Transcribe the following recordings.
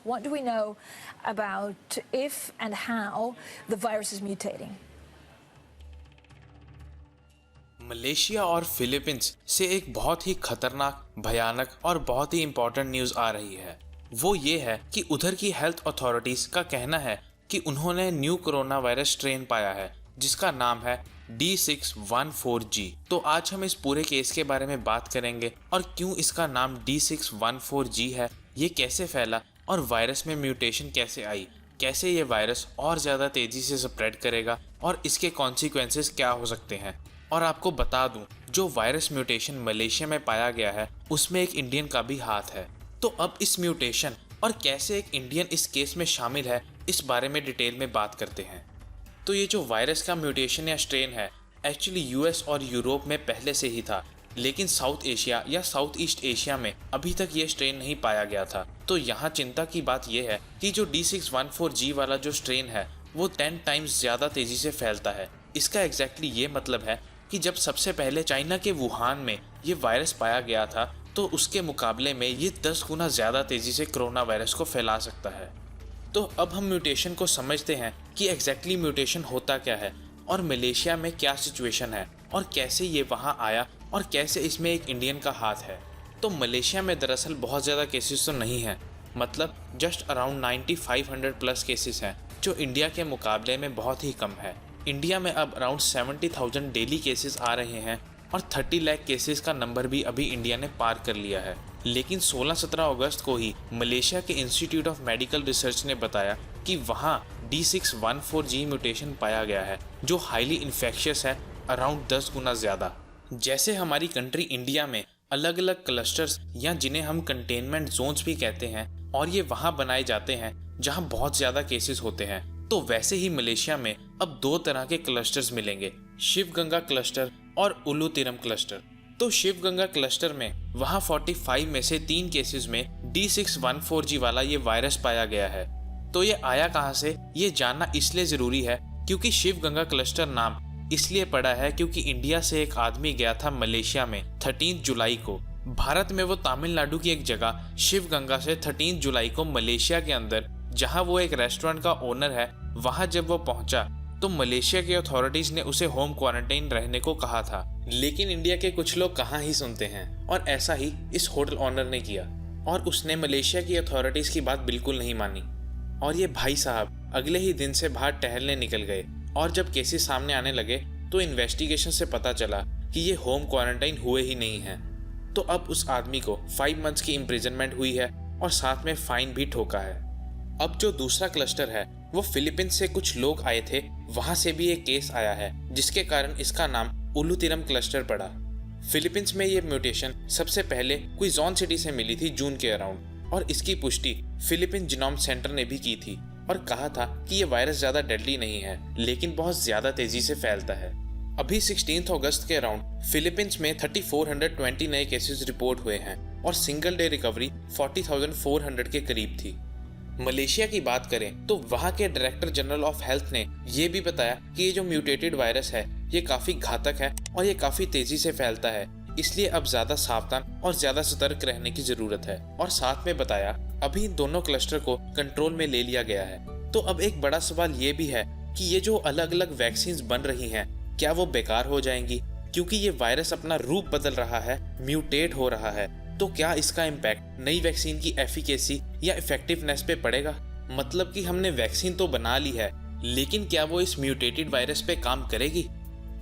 What do we know about if and how the virus is mutating? Malaysia और Philippines से एक बहुत ही खतरनाक, भयानक और बहुत ही इम्पोर्टेंट न्यूज़ आ रही है। वो ये है कि उधर की हेल्थ अथॉरिटीज़ का कहना है कि उन्होंने न्यू कोरोना वायरस स्ट्रेन पाया है जिसका नाम है D614G। तो आज हम इस पूरे केस के बारे में बात करेंगे और क्यों इसका नाम D614G है, ये कैसे फैला और वायरस में म्यूटेशन कैसे आई, कैसे ये वायरस और ज़्यादा तेज़ी से स्प्रेड करेगा और इसके कॉन्सिक्वेंसेस क्या हो सकते हैं। और आपको बता दूं, जो वायरस म्यूटेशन मलेशिया में पाया गया है उसमें एक इंडियन का भी हाथ है। तो अब इस म्यूटेशन और कैसे एक इंडियन इस केस में शामिल है, इस बारे में डिटेल में बात करते हैं। तो ये जो वायरस का म्यूटेशन या स्ट्रेन है एक्चुअली यूएस और यूरोप में पहले से ही था, लेकिन साउथ एशिया या साउथ ईस्ट एशिया में अभी तक ये स्ट्रेन नहीं पाया गया था। तो यहाँ चिंता की बात यह है कि जो D614G वाला जो स्ट्रेन है वो 10 टाइम्स ज़्यादा तेज़ी से फैलता है। इसका एग्जैक्टली ये मतलब है कि जब सबसे पहले चाइना के वुहान में ये वायरस पाया गया था तो उसके मुकाबले में ये 10 गुना ज़्यादा तेज़ी से कोरोना वायरस को फैला सकता है। तो अब हम म्यूटेशन को समझते हैं कि एग्जैक्टली म्यूटेशन होता क्या है और मलेशिया में क्या सिचुएशन है और कैसे ये वहाँ आया और कैसे इसमें एक इंडियन का हाथ है। तो मलेशिया में दरअसल बहुत ज़्यादा केसेस तो नहीं हैं, मतलब जस्ट अराउंड 9500 प्लस केसेस हैं, जो इंडिया के मुकाबले में बहुत ही कम है। इंडिया में अब अराउंड 70,000 डेली केसेस आ रहे हैं और 30 लाख केसेस का नंबर भी अभी इंडिया ने पार कर लिया है। लेकिन 16-17 अगस्त को ही मलेशिया के इंस्टीट्यूट ऑफ मेडिकल रिसर्च ने बताया कि वहाँ D614G म्यूटेशन पाया गया है जो हाईली इन्फेक्शियस है, अराउंड 10 गुना ज़्यादा। जैसे हमारी कंट्री इंडिया में अलग अलग क्लस्टर्स या जिन्हें हम कंटेनमेंट जोन्स भी कहते हैं और ये वहाँ बनाए जाते हैं जहाँ बहुत ज़्यादा केसेस होते हैं, तो वैसे ही मलेशिया में अब 2 तरह के क्लस्टर्स मिलेंगे, शिवगंगा क्लस्टर और उलू तिरम क्लस्टर। तो शिवगंगा क्लस्टर में वहाँ 45 में से 3 केसेस में D614G वाला ये वायरस पाया गया है। तो ये आया कहाँ से, ये जानना इसलिए ज़रूरी है क्योंकि शिवगंगा क्लस्टर नाम इसलिए पड़ा है क्योंकि इंडिया से एक आदमी गया था मलेशिया में 13 जुलाई को। भारत में वो तमिलनाडु की एक जगह शिवगंगा से 13 जुलाई को मलेशिया के अंदर, जहाँ वो एक रेस्टोरेंट का ओनर है, वहाँ जब वो पहुँचा तो मलेशिया की अथॉरिटीज़ ने उसे होम क्वारंटाइन रहने को कहा था। लेकिन इंडिया के कुछ लोग कहाँ ही सुनते हैं और ऐसा ही इस होटल ओनर ने किया और उसने मलेशिया की अथॉरिटीज़ की बात बिल्कुल नहीं मानी और ये भाई साहब अगले ही दिन से बाहर टहलने निकल गए। और जब केसेस सामने आने लगे तो इन्वेस्टिगेशन से पता चला कि ये होम क्वारंटाइन हुए ही नहीं हैं। तो अब उस आदमी को 5 मंथ्स की इम्प्रिजनमेंट हुई है और साथ में फाइन भी ठोका है। अब जो दूसरा क्लस्टर है वो फिलीपींस से कुछ लोग आए थे, वहाँ से भी एक केस आया है जिसके कारण इसका नाम उलू तिरम क्लस्टर पड़ा। फिलीपींस में ये म्यूटेशन सबसे पहले क्विजोन सिटी से मिली थी जून के अराउंड और इसकी पुष्टि फिलीपीन जीनोम सेंटर ने भी की थी और कहा था कि ये वायरस ज़्यादा डेडली नहीं है लेकिन बहुत ज़्यादा तेज़ी से फैलता है। अभी 16 अगस्त के अराउंड फिलीपींस में 3420 नए केसेस रिपोर्ट हुए हैं और सिंगल डे रिकवरी 40,400 के करीब थी। मलेशिया की बात करें तो वहाँ के डायरेक्टर जनरल ऑफ हेल्थ ने ये भी बताया कि ये जो म्यूटेटेड वायरस है ये काफ़ी घातक है और ये काफ़ी तेज़ी से फैलता है, इसलिए अब ज़्यादा सावधान और ज़्यादा सतर्क रहने की ज़रूरत है। और साथ में बताया अभी इन दोनों क्लस्टर को कंट्रोल में ले लिया गया है। तो अब एक बड़ा सवाल ये भी है कि ये जो अलग अलग वैक्सीन बन रही हैं क्या वो बेकार हो जाएंगी, क्योंकि ये वायरस अपना रूप बदल रहा है, म्यूटेट हो रहा है। तो क्या इसका इम्पैक्ट नई वैक्सीन की एफिकेसी या इफेक्टिवनेस पे पड़ेगा? मतलब कि हमने वैक्सीन तो बना ली है लेकिन क्या वो इस म्यूटेटेड वायरस पे काम करेगी?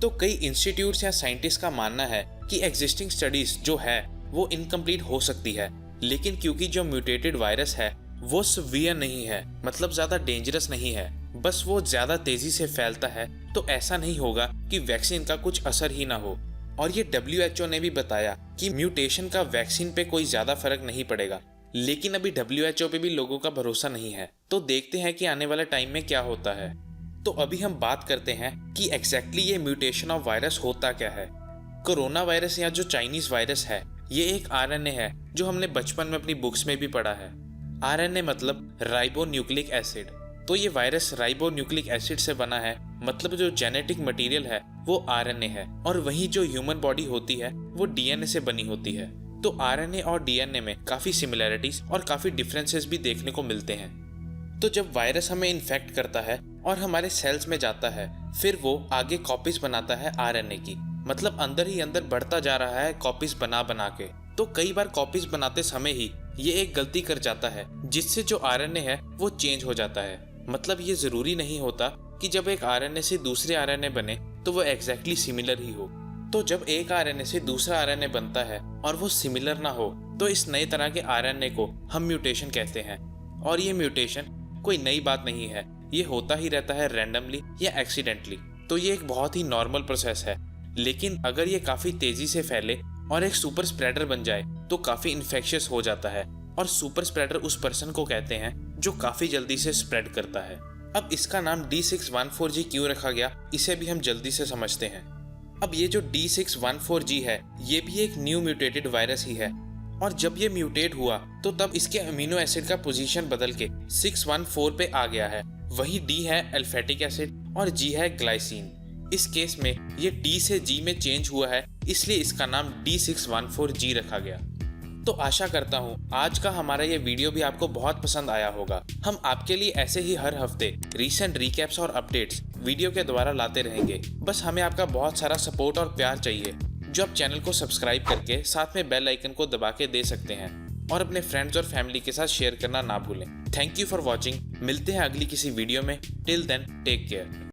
तो कई इंस्टीट्यूट्स या साइंटिस्ट का मानना है कि एग्जिस्टिंग स्टडीज जो है वो इनकम्प्लीट हो सकती है, लेकिन क्योंकि जो म्यूटेटेड वायरस है वो सीवियर नहीं है, मतलब ज़्यादा डेंजरस नहीं है, बस वो ज़्यादा तेज़ी से फैलता है, तो ऐसा नहीं होगा कि वैक्सीन का कुछ असर ही ना हो। और ये WHO ने भी बताया कि म्यूटेशन का वैक्सीन पे कोई ज़्यादा फर्क नहीं पड़ेगा, लेकिन अभी WHO पे भी लोगों का भरोसा नहीं है। तो देखते हैं कि आने वाले टाइम में क्या होता है। तो अभी हम बात करते हैं कि एग्जैक्टली ये म्यूटेशन ऑफ वायरस होता क्या है। कोरोना वायरस या जो चाइनीज़ वायरस है ये एक RNA है जो हमने बचपन में अपनी बुक्स में भी पढ़ा है। RNA मतलब राइबो न्यूक्लिक एसिड। तो ये वायरस राइबो न्यूक्लिक एसिड से बना है, मतलब जो जेनेटिक मटेरियल है वो RNA है और वहीं जो ह्यूमन बॉडी होती है वो DNA से बनी होती है। तो आरएनए और डीएनए में काफ़ी सिमिलैरिटीज और काफ़ी डिफरेंसेस भी देखने को मिलते हैं। तो जब वायरस हमें इन्फेक्ट करता है और हमारे सेल्स में जाता है, फिर वो आगे कॉपीज बनाता है आरएनए की, मतलब अंदर ही अंदर बढ़ता जा रहा है कॉपीज बना बना के। तो कई बार कॉपीज बनाते समय ही ये एक गलती कर जाता है, जिससे जो आरएनए है वो चेंज हो जाता है। मतलब ये जरूरी नहीं होता कि जब एक आरएनए से दूसरे आरएनए बने तो वो एग्जैक्टली सिमिलर ही हो। तो जब एक आरएनए से दूसरा आरएनए बनता है और वो सिमिलर ना हो, तो इस नए तरह के आरएनए को हम म्यूटेशन कहते हैं। और ये म्यूटेशन कोई नई बात नहीं है, ये होता ही रहता है रैंडमली या एक्सीडेंटली। तो ये एक बहुत ही नॉर्मल प्रोसेस है। लेकिन अगर ये काफ़ी तेज़ी से फैले और एक सुपर स्प्रेडर बन जाए तो काफ़ी इन्फेक्शियस हो जाता है। और सुपर स्प्रेडर उस पर्सन को कहते हैं जो काफ़ी जल्दी से स्प्रेड करता है। अब इसका नाम D614G क्यों रखा गया, इसे भी हम जल्दी से समझते हैं। अब ये जो D614G है, ये भी एक न्यू म्यूटेटेड वायरस ही है। और जब ये म्यूटेट हुआ तो तब इसके अमीनो एसिड का पोजीशन बदल के 614 पे आ गया है। वही D है अल्फेटिक एसिड और G है ग्लाइसिन। इस केस में ये D से G में चेंज हुआ है, इसलिए इसका नाम D614G रखा गया। तो आशा करता हूँ आज का हमारा ये वीडियो भी आपको बहुत पसंद आया होगा। हम आपके लिए ऐसे ही हर हफ्ते रीसेंट रिकैप्स और अपडेट्स वीडियो के द्वारा लाते रहेंगे। बस हमें आपका बहुत सारा सपोर्ट और प्यार चाहिए, जो आप चैनल को सब्सक्राइब करके साथ में बेल आइकन को दबा के दे सकते हैं और अपने फ्रेंड्स और फैमिली के साथ शेयर करना ना भूलें। Thank you for watching. मिलते हैं अगली किसी वीडियो में। Till then take care.